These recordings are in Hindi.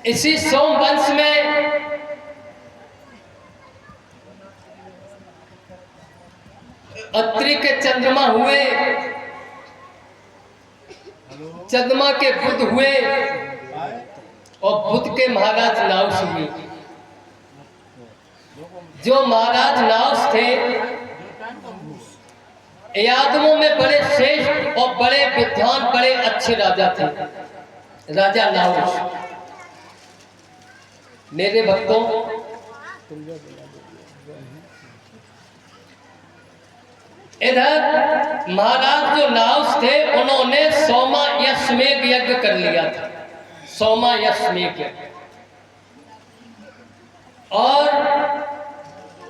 इसी सोमवंश में अत्रि के चंद्रमा हुए, चंद्रमा के बुध हुए और बुध के महाराज नाउस हुए। जो महाराज नाउस थे यादवों में बड़े श्रेष्ठ और बड़े विद्वान, बड़े अच्छे राजा थे, राजा नाउस। मेरे भक्तों, इधर महाराज जो नाउस थे उन्होंने सोमा यश्मेघ यज्ञ कर लिया था, सोमा यश्मेघ यज्ञ। और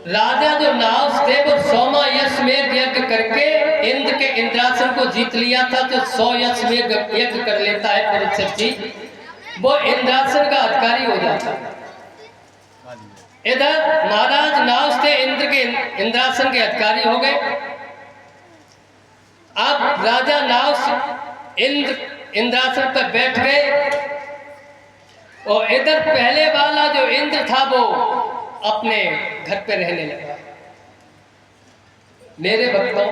राजा जो नाउस थे वो सोमा यश्मेघ यज्ञ करके इंद्र के इंद्रासन को जीत लिया था। जो 100 यश्मेघ यज्ञ कर लेता है परीक्षित जी, वो इंद्रासन का अधिकारी हो जाता है। इधर महाराज नाउस थे, इंद्र के इंद्रासन के अधिकारी हो गए। अब राजा नाउस इंद्रासन पर बैठ गए और इधर पहले वाला जो इंद्र था वो अपने घर पे रहने लगा। मेरे भक्तों,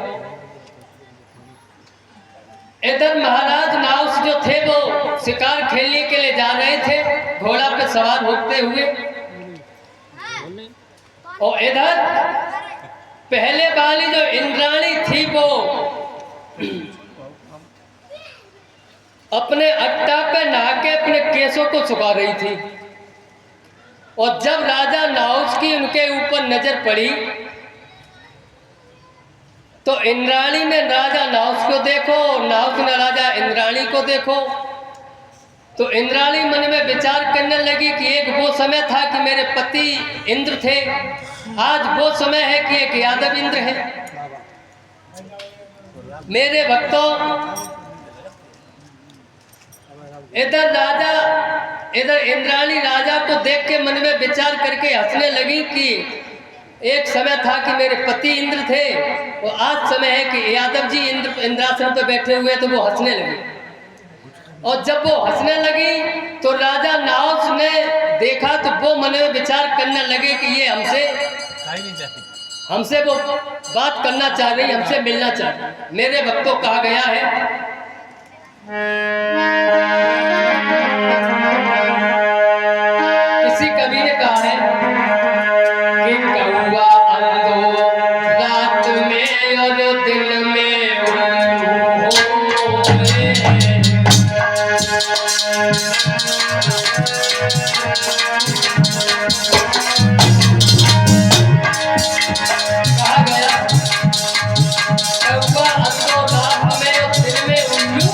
इधर महाराज नाउस जो थे वो शिकार खेलने के लिए जा रहे थे, घोड़ा पे सवार होते हुए। और इधर पहले वाली जो इंद्राणी थी वो अपने अट्टा पे नहा के अपने केसों को सुखा रही थी। और जब राजा नाउस की उनके ऊपर नजर पड़ी तो इंद्राणी ने राजा नाउस को देखो, नाउस ने राजा इंद्राणी को देखो। तो इंद्राणी मन में विचार करने लगी कि एक वो समय था कि मेरे पति इंद्र थे, आज वो समय है कि एक यादव इंद्र है। मेरे भक्तों, इधर इंद्राणी राजा को देख के मन में विचार करके हंसने लगी कि एक समय था कि मेरे पति इंद्र थे और आज समय है कि यादव जी इंद्रासन पर बैठे हुए। तो वो हंसने लगी। और जब वो हंसने लगी तो राजा नाउस ने देखा तो वो मन में विचार करने लगे कि ये हमसे वो बात करना चाह रही, हमसे मिलना चाह रही। मेरे भक्तों, कहा गया है किसी कवि ने कहा है कि कौवा अंधो रात में और दिन में कहा गया कौवा अंधो रात में और दिन में उल्लू।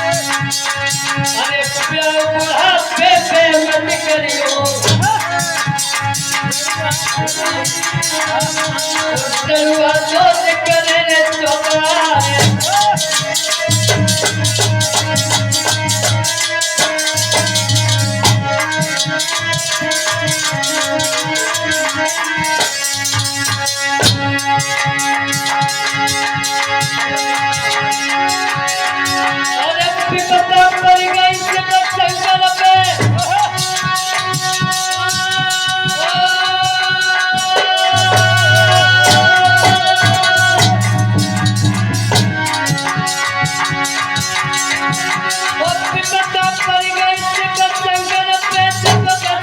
अरे प्यार बुढ़ापे पे मत करियो, चलुआ सोच करे रे चौकारे। अरे विपदा पड़ गई शिव शंकर पे, विपदा पड़ गई शिव शंकर पे, शिव का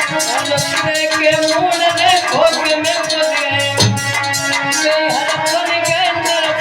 समासुर के मूल ने भोग में पड़ गए, हर पड़ गए नरक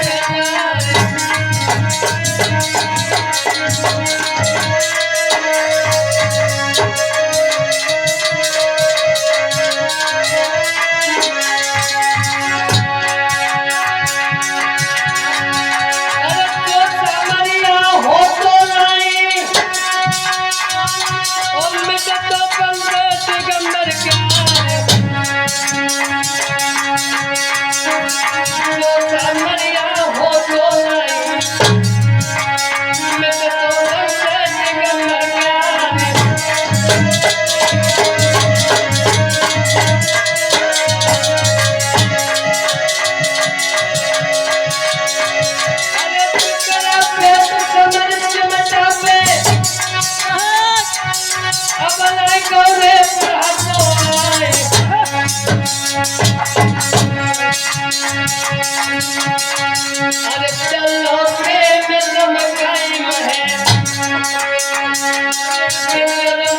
अरे चलो प्रेम समकाई है,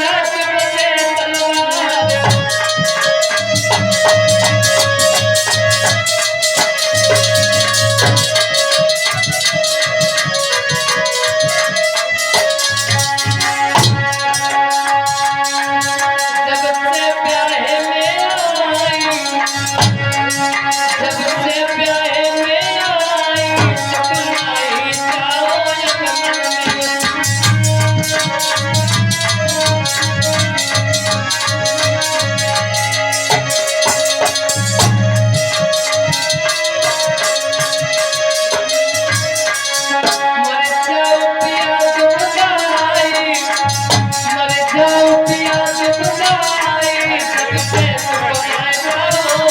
नाच बजे तलवार। जब से प्यारे में आई, जब से प्यारे में आई, चुपनाई जाओ यमन में। मर जाओ पिया जुदाई, मर जाओ पिया जुदाई, सबसे सुनाए जाओ।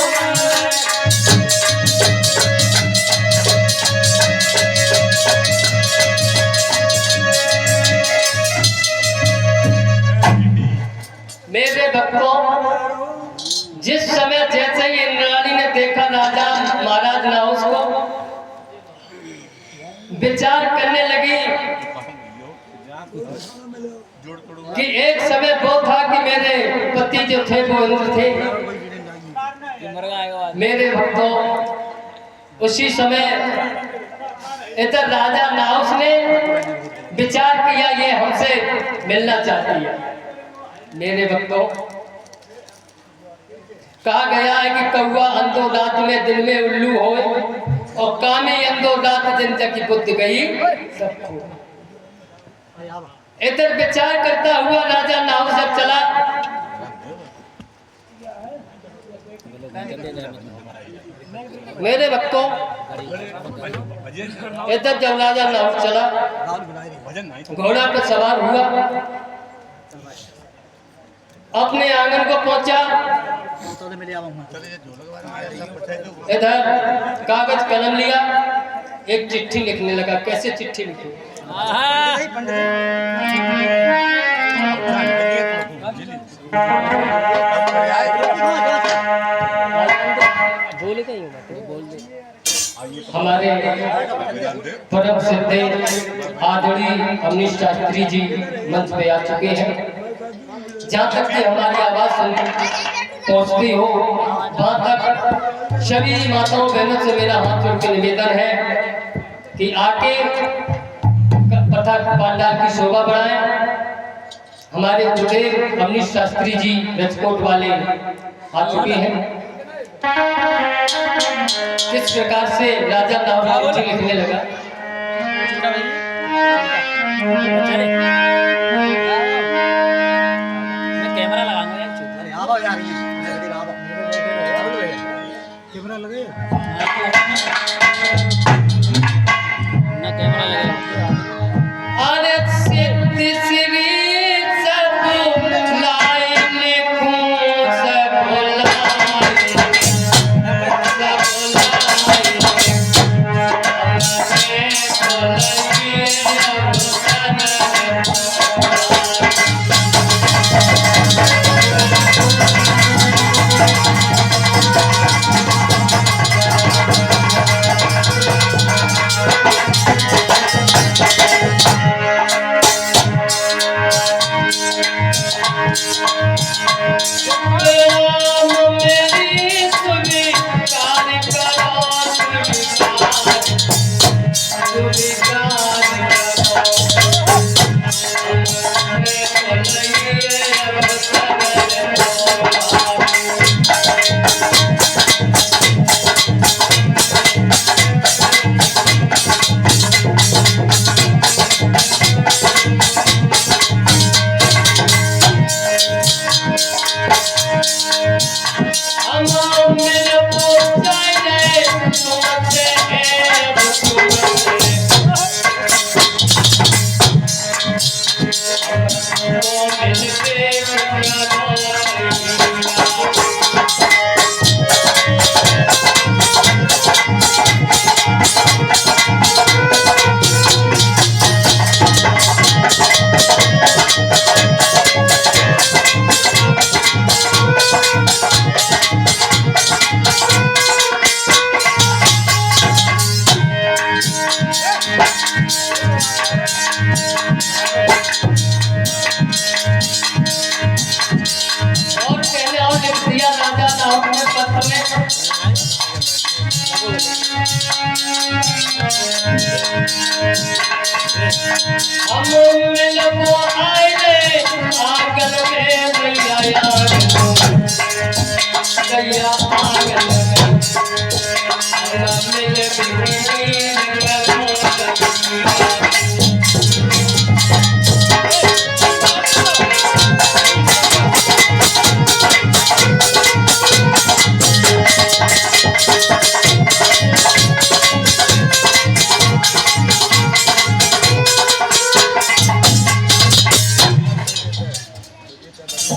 मेरे भक्तों, जिस समय जैसे ही इंद्राणी ने देखा राजा महाराज नाउस को, विचार करने लगी कि एक समय वो था कि मेरे पति जो थे वो इंद्र थे। मेरे भक्तों, उसी समय इधर राजा नाउस ने विचार किया ये हमसे मिलना चाहती है। मेरे भक्तों, कहा गया है कि कौआ अंधो रात में दिन में उल्लू होए, और कामी अंधो रात दिन की बुद्ध गई सब खो। इधर विचार करता हुआ राजा नाउस जब चला, मेरे भक्तों, इधर जब राजा नाउस चला, घोड़ा पर सवार हुआ, अपने आंगन को पहुंचा, इधर कागज कलम लिया, एक चिट्ठी लिखने लगा। कैसे चिट्ठी लिखी? हमारे परम सिद्धे आदरणीय अमनीश शास्त्री जी मंच पे आ चुके हैं। जहाँ तक कि हमारी आवाज पहुँचती हो, वहाँ तक सभी माताओं बहनों से मेरा हाथ जोड़ के निवेदन है कि आके कथा पांडाल की शोभा बढ़ाएं। हमारे गुरुदेव अमनीश शास्त्री जी रजकोट वाले आ चुके हैं। किस प्रकार से राजा नावराव जी लिखने लगा। कैमरा लगाऊंगा कैमरा लगे ना कैमरा लगे अरे सिद्धि श्री सब लाइन खूं सब लाइन मेरी स्वीकार करो स्वीकार हम मिलबो आइले आंगन में भैया गैया आंगन में हम मिल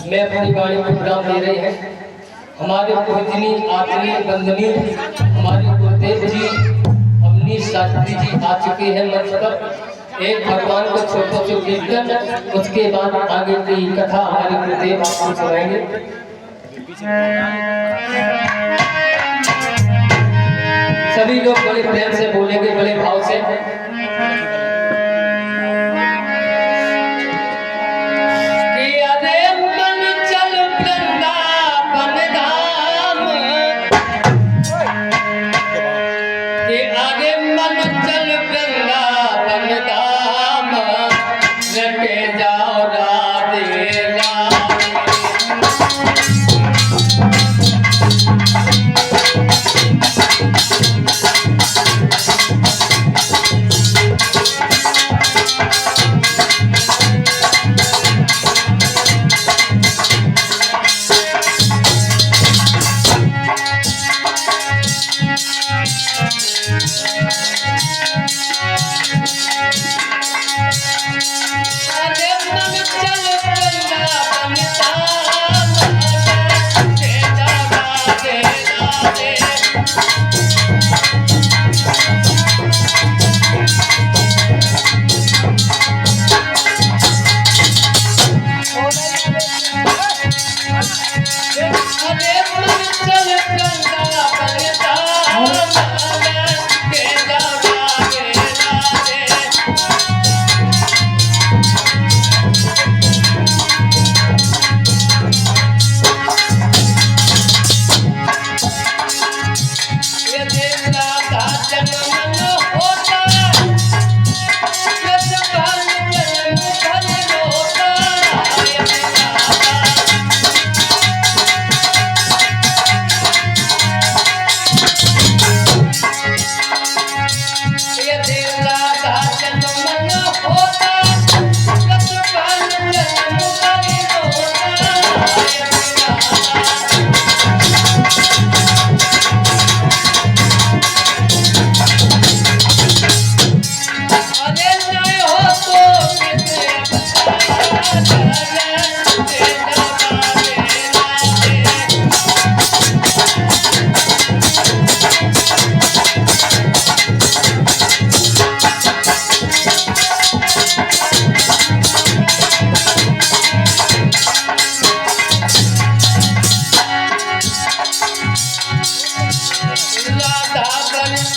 मैं अपनी गाड़ी में विराम दे रही है। हमारे पूजनी आदरणीय बंदनी हमारे गुरुदेव जी अवनी शास्त्री जी आ चुके हैं मंच पर। एक भगवान को छोटो से कीर्तन, उसके बाद आगे की कथा हमारे गुरुदेव आपको सुनाएंगे। सभी लोग बड़े प्रेम से बोलेंगे, बड़े भाव से।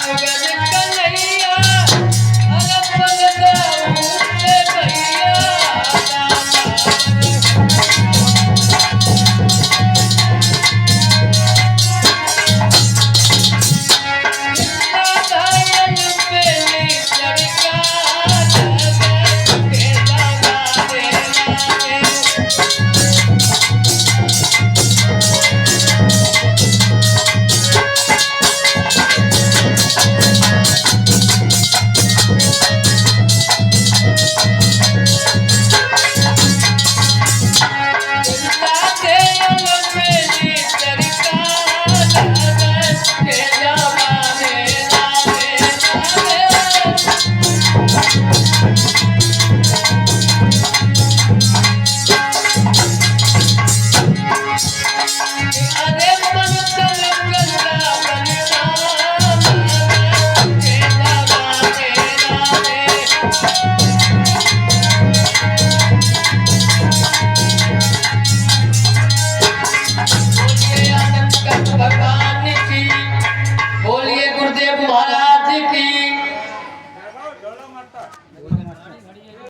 नगर कल्याण